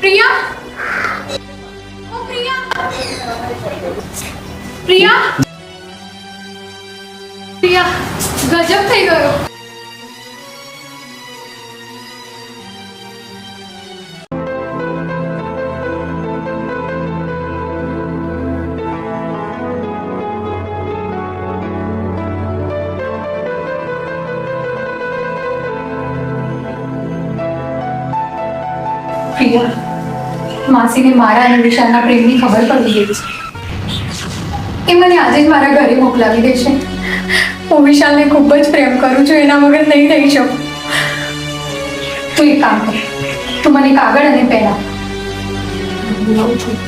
પ્રિયા, ઓ પ્રિયા, પ્રિયા, પ્રિયા, ગજબ થઈ ગયો. પ્રિયા, માસીને મારા અને વિશાલના પ્રેમની ખબર પડી ગઈ છે. એ મને આજે જ મારા ઘરે મોકલાવી દેશે. હું વિશાલને ખૂબ જ પ્રેમ કરું છું, એના વગર નહીં રહી શકું. તું એક કામ કર, તું મને કાગળ અને પેન આપ. બોલાવું છું.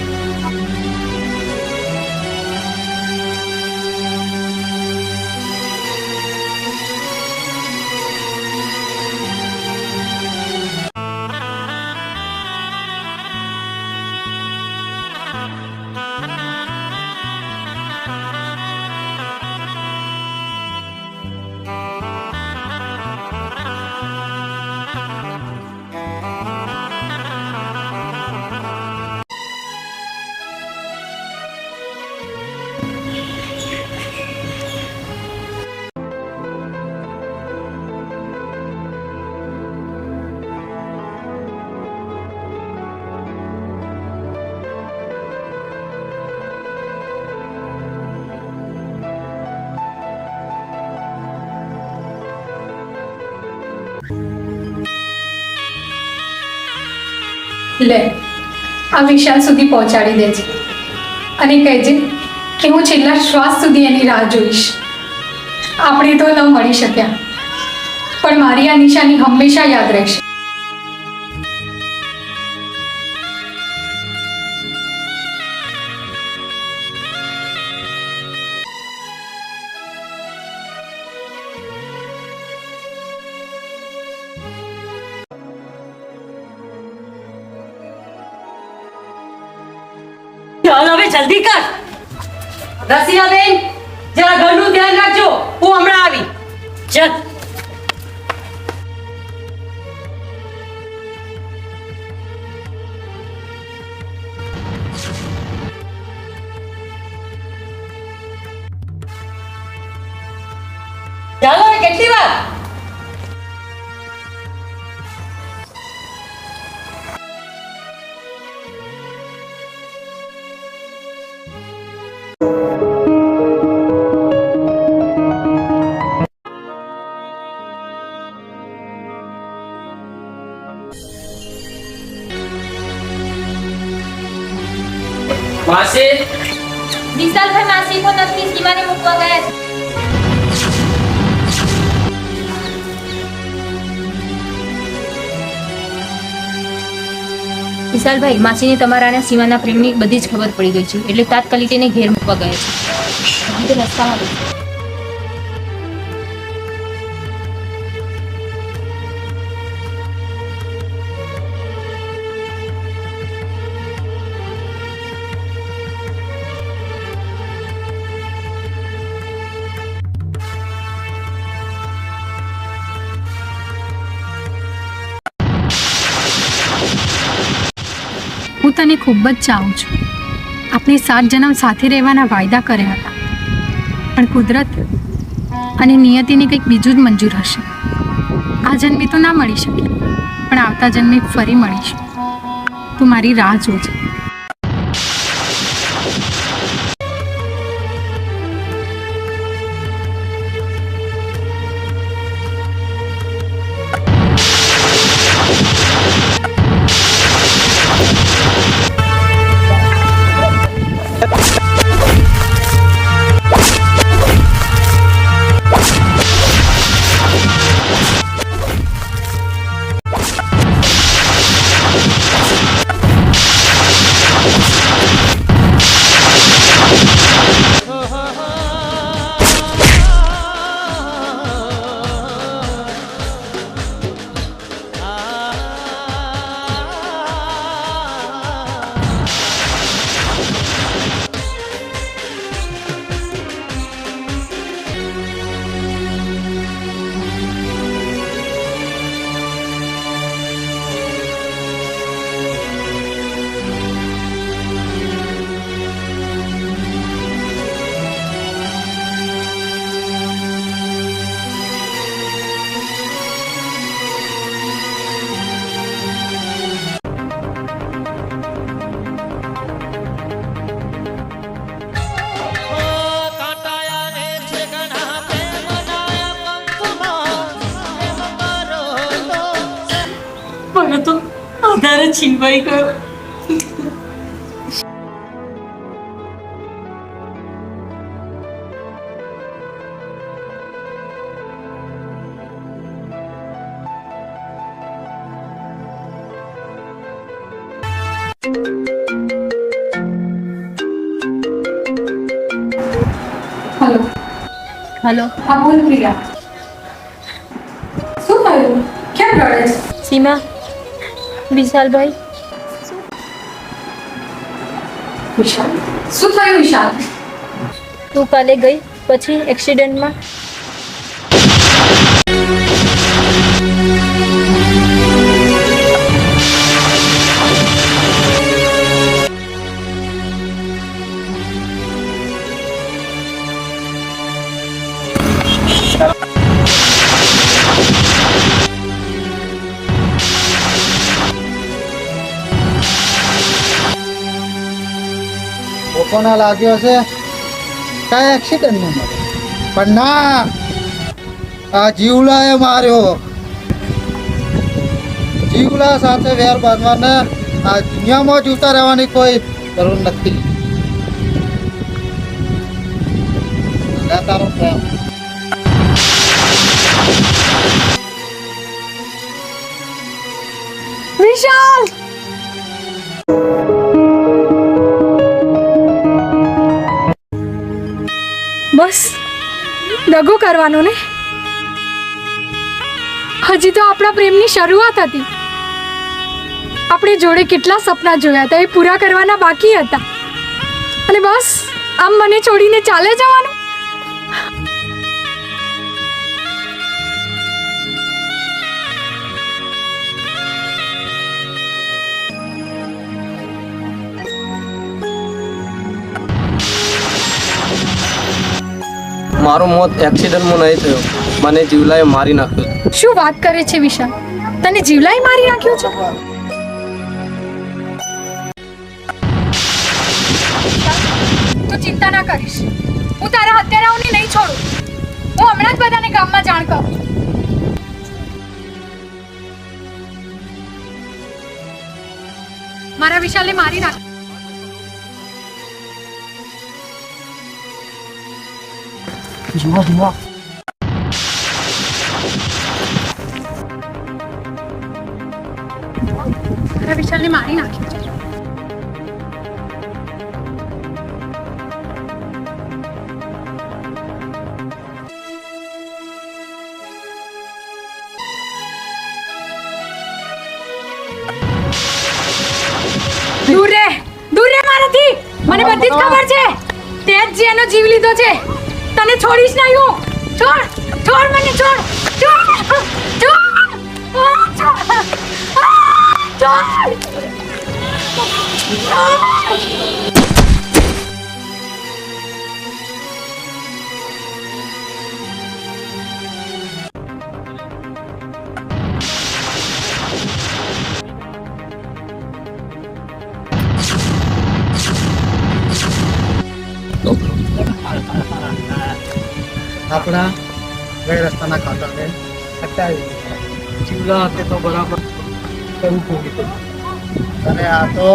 લે, આ વિશાલ સુધી પહોંચાડી દે છે અને કહેજે કે હું છેલ્લા શ્વાસ સુધી એની રાહ જોઈશ. આપણે તો ન મળી શક્યા, પણ મારી આ નિશાની હંમેશા યાદ રહેશે. ચાલ હવે જલ્દી કર. રસીલાબેન, જરા ઘરનું ધ્યાન રાખજો, હું હમણાં આવી. ચલ. ચાલો હવે કેટલી વાર? માસી, વિશાલભાઈ માસી કો નથી, સીમાને મૂકવા ગયા છે. વિશાલભાઈ, માસીને તમારા અને સીમાના પ્રેમની બધી જ ખબર પડી ગઈ છે, એટલે તાત્કાલિક તેને ઘેર મૂકવા ગયા છે. રસ્તામાં બેસો. હું તને ખૂબ જ ચાહું છું. આપણે 7 જન્મ સાથે રહેવાના વાયદા કર્યા હતા, પણ કુદરત અને નિયતિને કંઈક બીજું જ મંજૂર હશે. આ જન્મે તો ના મળી શકે, પણ આવતા જન્મે ફરી મળીશું. તું મારી રાહ જોજે. મને તો આધાર જ છીનવાઈ ગયો. હલો. હલો હા બોલ પ્રિયા. શું થયું? કેમ રડે છે? સીમા, વિશાલભાઈ, વિશાલ. શું થયું વિશાલ? તું કાલે ગઈ પછી એક્સિડન્ટમાં કોના લાગ્યો છે કઈ એક્સિડન્ટ નો મળે પણ ના આ જીવલાએ માર્યો. જીવલા સાથે વેર બાંધવાને આ દુનિયામાં જ ઉતા રહેવાની કોઈ જરૂર નથી. લે તારો પ્રેમ. વિશાલ. બસ દગો કરવાનો ને. હજી તો આપણા પ્રેમની શરૂઆત હતી. આપણે જોડે કેટલા સપના જોયા હતા એ પૂરા કરવાના બાકી હતા અને બસ આમ મને છોડીને ચાલે જવાનું. મારો મોત એક્સિડન્ટમાં નહીં થયો, મને જીવલાએ મારી નાખ્યો. શું વાત કરે છે વિશાલ? તને જીવલાઈ મારી નાખ્યો છે? તું ચિંતા ના કરીશ. હું તારા હત્યારાઓને નહીં છોડું. હું હમણાં જ બધાને ગામમાં જાણ કરું. મારા વિશાલને મારી નાખ. જુઓ જુઓ મારા વિશાલને મારી નાખ્યો છે. દૂર રે મારાથી. મને બધી જ ખબર છે. તે જ જેનો જીવ લીધો છે. તને છોડીશ નહીં હું. છોડ મને છોડ. આપણા બે રસ્તાના ખાતાને હટાવી જીવલા hatte તો બરાબર કરવું પડ્યું અને આ તો